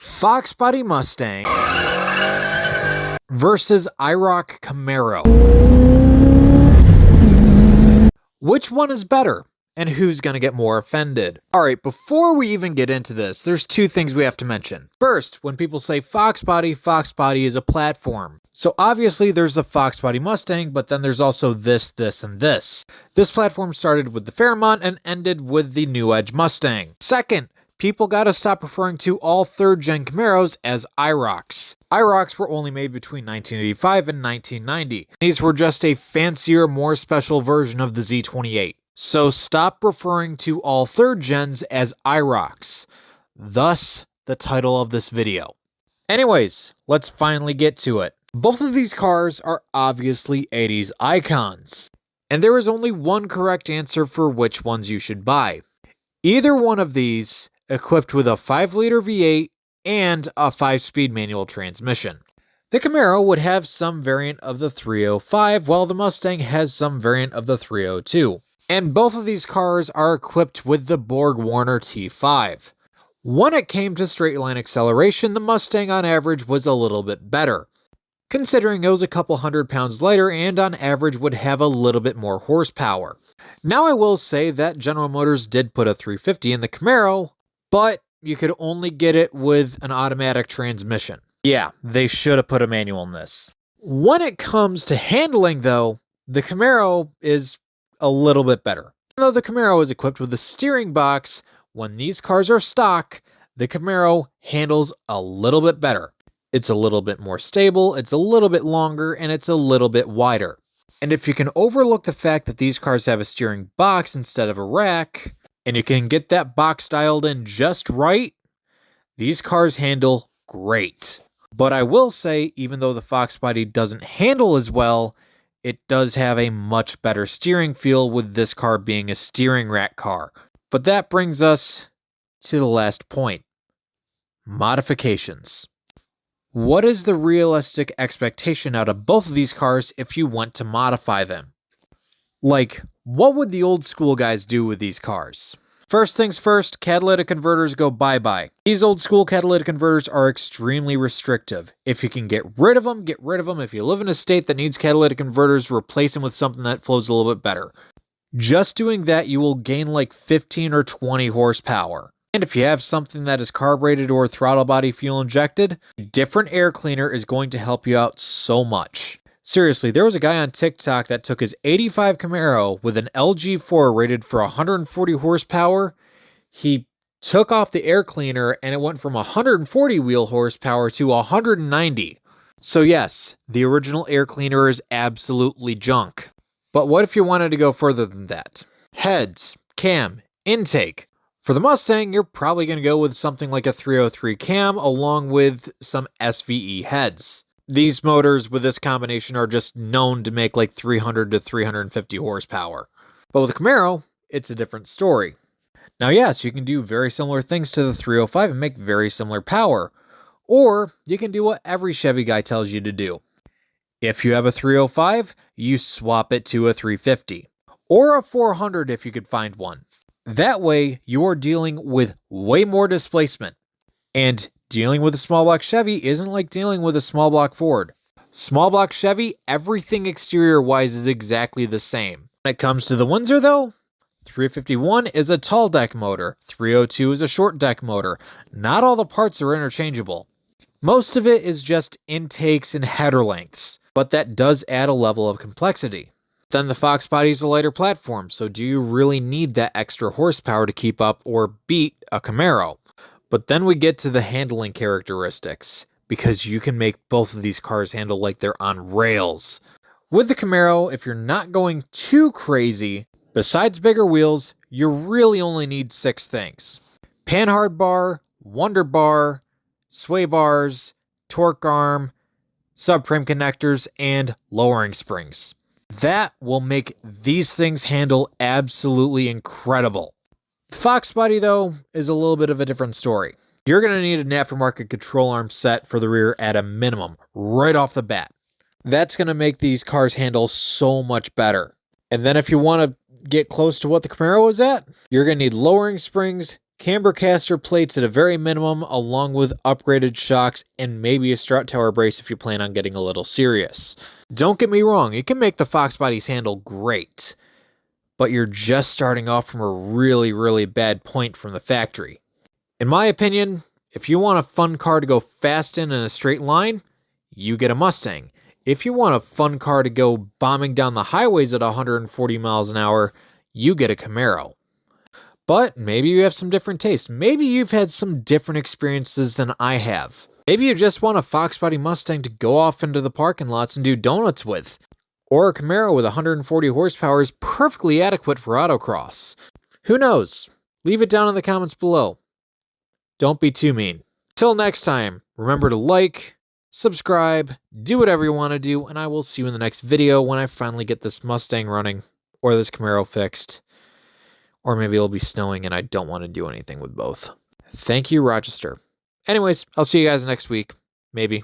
Foxbody Mustang versus IROC Camaro. Which one is better? And who's going to get more offended? Alright, before we even get into this, there's two things we have to mention. First, when people say Foxbody, Foxbody is a platform. So obviously there's the Foxbody Mustang, but then there's also this, and this. This platform started with the Fairmont and ended with the New Edge Mustang. Second, people gotta stop referring to all third-gen Camaros as IROCs. IROCs were only made between 1985 and 1990. These were just a fancier, more special version of the Z28. So stop referring to all third gens as IROCs. Thus, the title of this video. Anyways, let's finally get to it. Both of these cars are obviously 80s icons. And there is only one correct answer for which ones you should buy. Either one of these, equipped with a 5-liter V8 and a 5-speed manual transmission. The Camaro would have some variant of the 305, while the Mustang has some variant of the 302. And both of these cars are equipped with the Borg-Warner T5. When it came to straight line acceleration, the Mustang on average was a little bit better, considering it was a couple hundred pounds lighter and on average would have a little bit more horsepower. Now I will say that General Motors did put a 350 in the Camaro, but you could only get it with an automatic transmission. Yeah, they should have put a manual in this. When it comes to handling though, the Camaro is a little bit better. Even though the Camaro is equipped with a steering box, when these cars are stock, the Camaro handles a little bit better. It's a little bit more stable, it's a little bit longer, and it's a little bit wider. And if you can overlook the fact that these cars have a steering box instead of a rack, and you can get that box dialed in just right, these cars handle great. But I will say, even though the Foxbody doesn't handle as well, it does have a much better steering feel with this car being a steering rack car. But that brings us to the last point. Modifications. What is the realistic expectation out of both of these cars if you want to modify them? Like, what would the old school guys do with these cars? First things first, catalytic converters go bye-bye. These old school catalytic converters are extremely restrictive. If you can get rid of them, get rid of them. If you live in a state that needs catalytic converters, replace them with something that flows a little bit better. Just doing that, you will gain like 15 or 20 horsepower. And if you have something that is carbureted or throttle body fuel injected, a different air cleaner is going to help you out so much. Seriously, there was a guy on TikTok that took his 85 Camaro with an LG4 rated for 140 horsepower. He took off the air cleaner and it went from 140 wheel horsepower to 190. So yes, the original air cleaner is absolutely junk. But what if you wanted to go further than that? Heads, cam, intake. For the Mustang, you're probably going to go with something like a 303 cam along with some SVE heads. These motors with this combination are just known to make like 300 to 350 horsepower. But with the Camaro, it's a different story. Now yes, you can do very similar things to the 305 and make very similar power. Or you can do what every Chevy guy tells you to do. If you have a 305, you swap it to a 350. Or a 400 if you could find one. That way, you're dealing with way more displacement. And dealing with a small block Chevy isn't like dealing with a small block Ford. Small block Chevy, everything exterior-wise is exactly the same. When it comes to the Windsor though, 351 is a tall deck motor, 302 is a short deck motor. Not all the parts are interchangeable. Most of it is just intakes and header lengths, but that does add a level of complexity. Then the Foxbody is a lighter platform, so do you really need that extra horsepower to keep up or beat a Camaro? But then we get to the handling characteristics, because you can make both of these cars handle like they're on rails. With the Camaro, if you're not going too crazy, besides bigger wheels, you really only need 6 things. Panhard bar, Wonder bar, sway bars, torque arm, subframe connectors, and lowering springs. That will make these things handle absolutely incredible. Foxbody, though, is a little bit of a different story. You're going to need an aftermarket control arm set for the rear at a minimum, right off the bat. That's going to make these cars handle so much better. And then if you want to get close to what the Camaro is at, you're going to need lowering springs, camber caster plates at a very minimum, along with upgraded shocks and maybe a strut tower brace if you plan on getting a little serious. Don't get me wrong, you can make the Foxbodies handle great, but you're just starting off from a really, really bad point from the factory. In my opinion, if you want a fun car to go fast in a straight line, you get a Mustang. If you want a fun car to go bombing down the highways at 140 miles an hour, you get a Camaro. But maybe you have some different tastes. Maybe you've had some different experiences than I have. Maybe you just want a Foxbody Mustang to go off into the parking lots and do donuts with. Or a Camaro with 140 horsepower is perfectly adequate for autocross. Who knows? Leave it down in the comments below. Don't be too mean. Till next time, remember to like, subscribe, do whatever you want to do, and I will see you in the next video when I finally get this Mustang running, or this Camaro fixed. Or maybe it'll be snowing and I don't want to do anything with both. Thank you, Rochester. Anyways, I'll see you guys next week. Maybe.